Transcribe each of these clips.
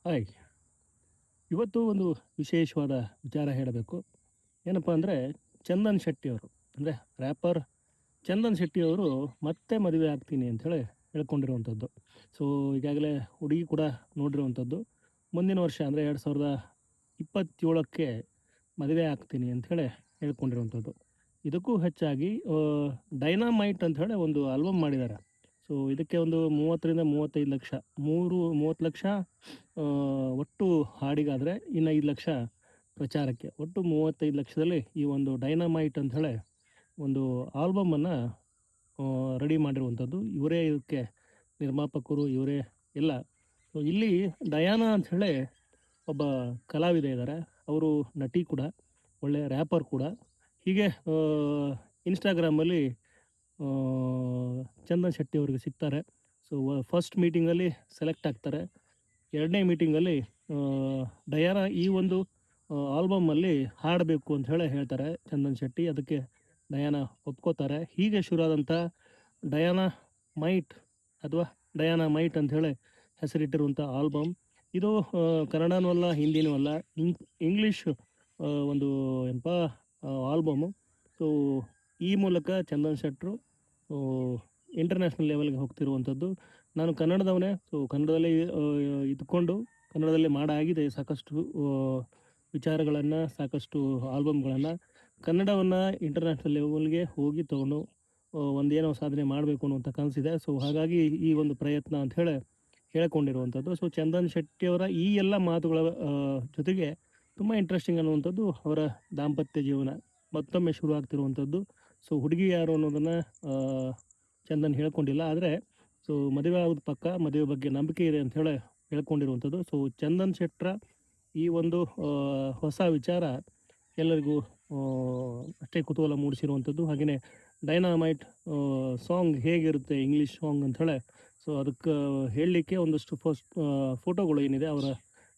Hi. ಇವತ್ತು ಒಂದು ವಿಶೇಷವಾದ ವಿಚಾರ ಹೇಳಬೇಕು. ಏನಪ್ಪ ಅಂದರೆ, ಚಂದನ್ ಶೆಟ್ಟಿಯವರು ಅಂದರೆ ರ್ಯಾಪರ್ ಚಂದನ್ ಶೆಟ್ಟಿಯವರು ಮತ್ತೆ ಮದುವೆ ಆಗ್ತೀನಿ ಅಂಥೇಳಿ ಹೇಳ್ಕೊಂಡಿರುವಂಥದ್ದು. ಸೊ, ಈಗಾಗಲೇ ಹುಡುಗಿ ಕೂಡ ನೋಡಿರುವಂಥದ್ದು. ಮುಂದಿನ ವರ್ಷ ಅಂದರೆ 2027ಕ್ಕೆ ಮದುವೆ ಆಗ್ತೀನಿ ಅಂಥೇಳಿ ಹೇಳ್ಕೊಂಡಿರುವಂಥದ್ದು. ಇದಕ್ಕೂ ಹೆಚ್ಚಾಗಿ ಡೈನಾಮೈಟ್ ಅಂಥೇಳಿ ಒಂದು ಆಲ್ಬಮ್ ಮಾಡಿದ್ದಾರೆ. ಸೊ, ಇದಕ್ಕೆ ಒಂದು 30-35 ಲಕ್ಷ 30 ಲಕ್ಷ ಒಟ್ಟು ಹಾಡಿಗಾದರೆ, ಇನ್ನು 5 ಲಕ್ಷ ಪ್ರಚಾರಕ್ಕೆ. ಒಟ್ಟು 35 ಲಕ್ಷದಲ್ಲಿ ಈ ಒಂದು ಡೈನಾಮೈಟ್ ಅಂಥೇಳಿ ಒಂದು ಆಲ್ಬಮನ್ನು ರೆಡಿ ಮಾಡಿರುವಂಥದ್ದು. ಇವರೇ ಇದಕ್ಕೆ ನಿರ್ಮಾಪಕರು, ಇವರೇ ಎಲ್ಲ. ಸೊ, ಇಲ್ಲಿ ಡಯಾನಾ ಅಂಥೇಳಿ ಒಬ್ಬ ಕಲಾವಿದೆ ಇದ್ದಾರೆ. ಅವರು ನಟಿ ಕೂಡ, ಒಳ್ಳೆಯ ರ್ಯಾಪರ್ ಕೂಡ. ಹೀಗೆ ಇನ್ಸ್ಟಾಗ್ರಾಮಲ್ಲಿ ಚಂದನ್ ಶೆಟ್ಟಿ ಅವರಿಗೆ ಸಿಗ್ತಾರೆ. ಸೊ, ಫಸ್ಟ್ ಮೀಟಿಂಗಲ್ಲಿ ಸೆಲೆಕ್ಟ್ ಆಗ್ತಾರೆ. 2ನೇ ಮೀಟಿಂಗಲ್ಲಿ ಡಯಾನಾ ಈ ಒಂದು ಆಲ್ಬಮಲ್ಲಿ ಹಾಡಬೇಕು ಅಂತ ಹೇಳ್ತಾರೆ ಚಂದನ್ ಶೆಟ್ಟಿ. ಅದಕ್ಕೆ ಡಯಾನಾ ಒಪ್ಕೋತಾರೆ. ಹೀಗೆ ಶುರುವಾದಂಥ ಡಯಾನಾ ಮೈಟ್ ಅಥವಾ ಡಯಾನಾಮೈಟ್ ಅಂಥೇಳಿ ಹೆಸರಿಟ್ಟಿರುವಂಥ ಆಲ್ಬಮ್ ಇದು. ಕನ್ನಡನೂ ಅಲ್ಲ, ಹಿಂದಿನೂ ಅಲ್ಲ, ಇಂಗ್ಲೀಷ್ ಒಂದು ಏನಪ್ಪ ಆಲ್ಬಮು. ಸೊ, ಈ ಮೂಲಕ ಚಂದನ್ ಶೆಟ್ಟರು ಇಂಟರ್ನ್ಯಾಷನಲ್ ಲೆವೆಲ್ಗೆ ಹೋಗ್ತಿರುವಂಥದ್ದು. ನಾನು ಕನ್ನಡದವನೇ. ಸೊ, ಕನ್ನಡದಲ್ಲಿ ಇದ್ಕೊಂಡು ಕನ್ನಡದಲ್ಲಿ ಮಾಡಾಗಿದೆ ಸಾಕಷ್ಟು ವಿಚಾರಗಳನ್ನು, ಸಾಕಷ್ಟು ಆಲ್ಬಮ್ಗಳನ್ನು. ಕನ್ನಡವನ್ನು ಇಂಟರ್ನ್ಯಾಷನಲ್ ಲೆವೆಲ್ಗೆ ಹೋಗಿ ತೊಗೊಂಡು ಒಂದೇನೋ ಸಾಧನೆ ಮಾಡಬೇಕು ಅನ್ನುವಂಥ ಕನಸಿದೆ. ಸೊ, ಹಾಗಾಗಿ ಈ ಒಂದು ಪ್ರಯತ್ನ ಅಂಥೇಳಿ ಹೇಳ್ಕೊಂಡಿರುವಂಥದ್ದು. ಸೊ, ಚಂದನ್ ಶೆಟ್ಟಿಯವರ ಈ ಎಲ್ಲ ಮಾತುಗಳ ಜೊತೆಗೆ ತುಂಬ ಇಂಟ್ರೆಸ್ಟಿಂಗ್ ಅನ್ನುವಂಥದ್ದು ಅವರ ದಾಂಪತ್ಯ ಜೀವನ ಮತ್ತೊಮ್ಮೆ ಶುರು ಆಗ್ತಿರುವಂಥದ್ದು. ಸೊ, ಹುಡುಗಿ ಯಾರು ಅನ್ನೋದನ್ನು ಚಂದನ್ ಹೇಳ್ಕೊಂಡಿಲ್ಲ. ಆದರೆ ಸೊ, ಮದುವೆ ಆಗೋದು ಪಕ್ಕ, ಮದುವೆ ಬಗ್ಗೆ ನಂಬಿಕೆ ಇದೆ ಅಂಥೇಳಿ ಹೇಳ್ಕೊಂಡಿರುವಂಥದ್ದು. ಸೊ, ಚಂದನ್ ಶೆಟ್ಟರ ಈ ಒಂದು ಹೊಸ ವಿಚಾರ ಎಲ್ಲರಿಗೂ ಅಷ್ಟೇ ಕುತೂಹಲ ಮೂಡಿಸಿರುವಂಥದ್ದು. ಹಾಗೆಯೇ ಡೈನಾಮೈಟ್ ಸಾಂಗ್ ಹೇಗಿರುತ್ತೆ ಇಂಗ್ಲೀಷ್ ಸಾಂಗ್ ಅಂಥೇಳಿ, ಸೊ ಅದಕ್ಕೆ ಹೇಳಲಿಕ್ಕೆ ಒಂದಷ್ಟು ಫೋಟೋಗಳು ಏನಿದೆ ಅವರ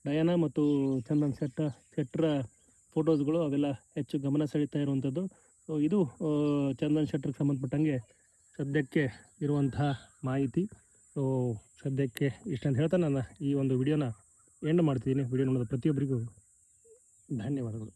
ಡಯಾನಾ ಮತ್ತು ಚಂದನ್ ಶೆಟ್ಟರ ಫೋಟೋಸ್ಗಳು ಅವೆಲ್ಲ ಹೆಚ್ಚು ಗಮನ ಸೆಳೀತಾ ಇರುವಂಥದ್ದು. ಸೊ, ಇದು ಚಂದನ್ ಶೆಟ್ಟರ್ಗೆ ಸಂಬಂಧಪಟ್ಟಂಗೆ ಸದ್ಯಕ್ಕೆ ಇರುವಂತಹ ಮಾಹಿತಿ. ಸೊ, ಸದ್ಯಕ್ಕೆ ಇಷ್ಟಂತ ಹೇಳ್ತಾ ನಾನು ಈ ಒಂದು ವಿಡಿಯೋನ ಎಂಡ್ ಮಾಡ್ತಿದ್ದೀನಿ. ವಿಡಿಯೋ ನೋಡೋದು ಪ್ರತಿಯೊಬ್ಬರಿಗೂ ಧನ್ಯವಾದಗಳು.